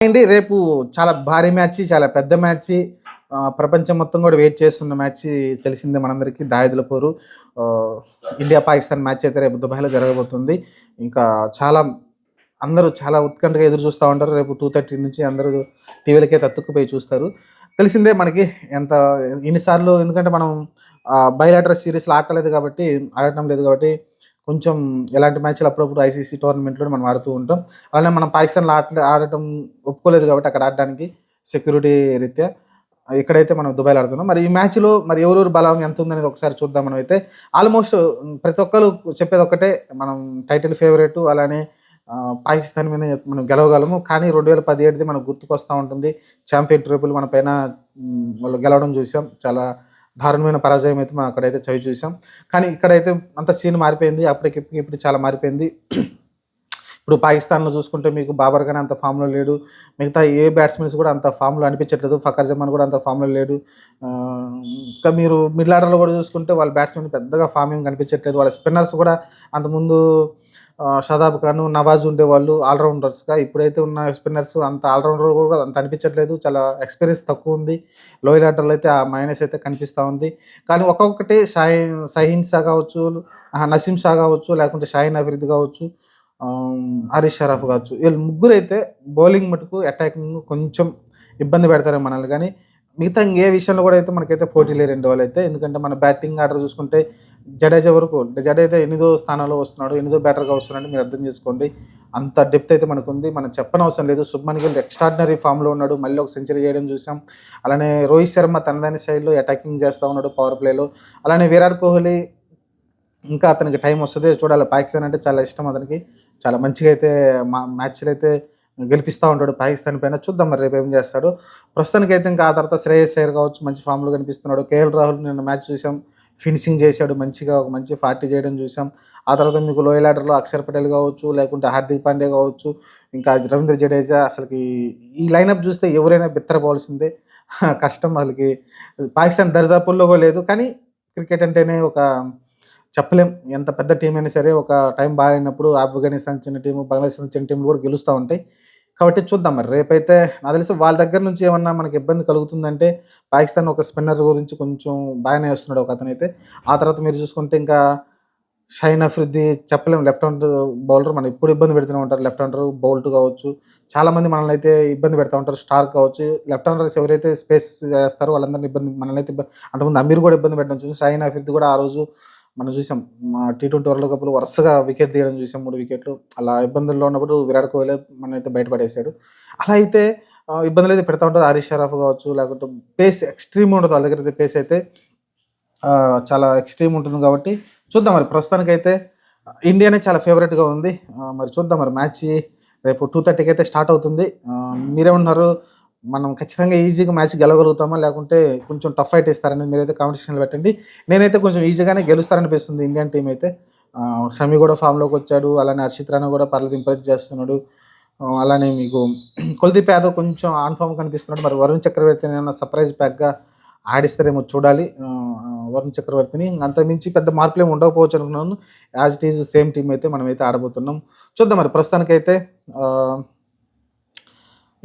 అండి రేపు చాలా భారీ మ్యాచ్, చాలా పెద్ద మ్యాచ్. ప్రపంచం మొత్తం కూడా వెయిట్ చేస్తున్న మ్యాచ్ తెలిసిందే మనందరికీ. దాయాదుల పోరు. ఇండియా పాకిస్తాన్ మ్యాచ్ అయితే రేపు దుబాయ్లో జరగబోతుంది. ఇంకా చాలా అందరూ చాలా ఉత్కంఠగా ఎదురు చూస్తూ ఉంటారు. రేపు 2:30 నుంచి అందరూ టీవీలకే తత్తుక్కుపోయి చూస్తారు. తెలిసిందే మనకి ఎంత ఎన్నిసార్లు, ఎందుకంటే మనం బయలాటరల్ సిరీస్లో ఆడటం లేదు కాబట్టి కొంచెం ఎలాంటి మ్యాచ్లు అప్పుడప్పుడు ఐసీసీ టోర్నమెంట్లో మనం ఆడుతూ ఉంటాం. అలానే మనం పాకిస్తాన్లో ఆడటం ఒప్పుకోలేదు కాబట్టి అక్కడ ఆడడానికి సెక్యూరిటీ రీత్యా ఇక్కడైతే మనం దుబాయ్లో ఆడుతున్నాం. మరి ఈ మ్యాచ్లో మరి ఎవరెవరు బలం ఎంత ఉందనేది ఒకసారి చూద్దాం. మనం అయితే ఆల్మోస్ట్ ప్రతి ఒక్కరు చెప్పేది ఒక్కటే, మనం టైటిల్ ఫేవరెట్, అలానే పాకిస్తాన్ మీద మనం గెలవగలము. కానీ 2017ది మనకు గుర్తుకొస్తూ ఉంటుంది. ఛాంపియన్ ట్రోఫీలు మన పైన వాళ్ళు గెలవడం చూసాం. చాలా దారుణమైన పరాజయం అయితే మనం అక్కడైతే చవి చూసాం. కానీ ఇక్కడైతే అంత సీన్ మారిపోయింది. ఇప్పుడు చాలా మారిపోయింది. ఇప్పుడు పాకిస్తాన్లో చూసుకుంటే మీకు బాబర్ ఖాన్ అంత ఫామ్లో లేడు. మిగతా ఏ బ్యాట్స్మెన్స్ కూడా అంత ఫామ్లో అనిపించట్లేదు. ఫకర్ జమాన్ కూడా అంత ఫామ్లో లేడు. ఇంకా మీరు మిడిల్ ఆర్డర్లో కూడా చూసుకుంటే వాళ్ళ బ్యాట్స్మెన్ పెద్దగా ఫామ్ ఏం కనిపించట్లేదు. వాళ్ళ స్పిన్నర్స్ కూడా అంతకుముందు షాదాబ్ ఖాన్, నవాజ్ ఉండేవాళ్ళు ఆల్రౌండర్స్గా. ఇప్పుడైతే ఉన్న స్పిన్నర్స్ అంత ఆల్రౌండర్ కూడా అంత అనిపించట్లేదు. చాలా ఎక్స్పీరియన్స్ తక్కువ ఉంది. లోయర్ ఆర్డర్లో అయితే ఆ మైనస్ అయితే కనిపిస్తూ ఉంది. కానీ ఒక్కొక్కటి షహీన్ షా కావచ్చు, నసీం షా కావచ్చు, లేకుంటే షాహీన్ అఫ్రిది కావచ్చు, హరీష్ షరాఫ్ కావచ్చు, వీళ్ళు ముగ్గురు అయితే బౌలింగ్ మటుకు అటాకింగ్ కొంచెం ఇబ్బంది పెడతారు మనల్ని. కానీ మిగతా ఇంకే విషయంలో కూడా అయితే మనకైతే పోటీ లేరు రెండు వాళ్ళు అయితే. ఎందుకంటే మన బ్యాటింగ్ ఆర్డర్ చూసుకుంటే జడేజా 8దో స్థానంలో వస్తున్నాడు, 8దో బ్యాటర్గా వస్తున్నాడు. మీరు అర్థం చేసుకోండి, అంత డెప్త్ అయితే మనకు ఉంది. మనం చెప్పనవసరం లేదు. శుభ్మన్ గిల్ ఎక్స్ట్రాడినరీ ఫామ్లో ఉన్నాడు, మళ్ళీ ఒక సెంచరీ చేయడం చూసాం. అలానే రోహిత్ శర్మ తనదాని సైడ్లో అటాకింగ్ చేస్తూ ఉన్నాడు పవర్ ప్లేలో. అలానే విరాట్ కోహ్లీ ఇంకా అతనికి టైం వస్తుంది, చూడాలి. పాకిస్తాన్ అంటే చాలా ఇష్టం అతనికి. చాలా మంచిగా అయితే మ్యాచ్లు అయితే గెలిపిస్తూ ఉంటాడు పాకిస్తాన్ పైన. చూద్దాం మరి రేపు ఏం చేస్తాడు. ప్రస్తుతానికి అయితే ఇంకా ఆ తర్వాత శ్రేయస్ అయ్యర్ కావచ్చు, మంచి ఫామ్లో కనిపిస్తున్నాడు. కేఎల్ రాహుల్ నిన్న మ్యాచ్ చూసాం, ఫినిషింగ్ చేశాడు మంచిగా, ఒక మంచి 40 చేయడం చూసాం. ఆ తర్వాత మీకు లోయర్ ఆర్డర్లో అక్షర్ పటేల్ కావచ్చు, లేకుంటే హార్దిక్ పాండ్యా కావచ్చు, ఇంకా రవీంద్ర జడేజా. అసలుకి ఈ లైనప్ చూస్తే ఎవరైనా బిత్తరపోవాల్సిందే. కష్టం అసలుకి. పాకిస్తాన్ దరిదాపుల్లో కూడా లేదు. కానీ క్రికెట్ అంటేనే ఒక చెప్పలేం, ఎంత పెద్ద టీం అయినా సరే ఒక టైం బాగాడినప్పుడు ఆఫ్ఘనిస్తాన్ చిన్న టీము, బంగ్లాదేశ్ చిన్న టీంలు కూడా గెలుస్తూ ఉంటాయి. కాబట్టి చూద్దాం మరి రేపైతే. నాకు తెలిసి వాళ్ళ దగ్గర నుంచి ఏమన్నా మనకి ఇబ్బంది కలుగుతుందంటే, పాకిస్తాన్ ఒక స్పిన్నర్ గురించి కొంచెం బాగానే వేస్తున్నాడు ఒక అతనైతే. ఆ తర్వాత మీరు చూసుకుంటే ఇంకా షహీన్ అఫ్రిది చెప్పలేము, లెఫ్ట్ హ్యాండ్ బౌలర్. మనం ఇప్పుడు ఇబ్బంది పెడుతూనే ఉంటారు. లెఫ్ట్ హ్యాండర్ బౌల్ట్ కావచ్చు, చాలామంది మనల్ని అయితే ఇబ్బంది పెడతా ఉంటారు. స్టార్క్ కావచ్చు, లెఫ్ట్ హ్యాండర్స్ ఎవరైతే స్పేస్ చేస్తారో వాళ్ళందరినీ అంతకుముందు అమీర్ కూడా ఇబ్బంది పెట్టడం చూసి, షహీన్ అఫ్రిది కూడా ఆ రోజు మనం చూసాం. T20 వరల్డ్ కప్లో వరుసగా వికెట్ తీయడం చూసాం, 3 వికెట్లు. అలా ఇబ్బందుల్లో ఉన్నప్పుడు విరాట్ కోహ్లీ మనైతే బయటపడేశాడు. అలా అయితే ఇబ్బందులు అయితే పెడతా ఉంటారు. హరీష్ షరాఫ్ కావచ్చు, లేకుంటే పేస్ ఎక్స్ట్రీమ్ ఉంటుంది వాళ్ళ దగ్గర అయితే. పేస్ అయితే చాలా ఎక్స్ట్రీమ్ ఉంటుంది. కాబట్టి చూద్దాం మరి. ప్రస్తుతానికైతే ఇండియానే చాలా ఫేవరెట్గా ఉంది. మరి చూద్దాం మరి. మ్యాచ్ రేపు 2:30కి అయితే స్టార్ట్ అవుతుంది. మీరేమన్నారు, మనం ఖచ్చితంగా ఈజీగా మ్యాచ్ గెలవగలుగుతామా, లేకుంటే కొంచెం టఫ్ ఫైట్ ఇస్తారనేది మీరైతే కాంపిటీషన్లో పెట్టండి. నేనైతే కొంచెం ఈజీగానే గెలుస్తారనిపిస్తుంది ఇండియన్ టీం అయితే. షమి కూడా ఫామ్లోకి వచ్చాడు, అలానే హర్షిత్ రాణా కూడా పర్లేదు ఇంప్రెస్ చేస్తున్నాడు. అలానే మీకు కుల్దీప్ యాదవ్ కొంచెం ఆన్ ఫామ్ కనిపిస్తున్నాడు. మరి వరుణ్ చక్రవర్తిని ఏమైనా సర్ప్రైజ్ ప్యాక్గా ఆడిస్తారేమో చూడాలి. వరుణ్ చక్రవర్తిని అంతకుమించి పెద్ద మార్పులు ఏమి ఉండకపోవచ్చు అనుకున్నాను. As it is same team అయితే మనమైతే ఆడబోతున్నాం. చూద్దాం మరి. ప్రస్తుతానికైతే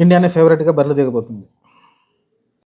ఇండియానే ఫేవరెట్గా బరిలో దిగబోతుంది.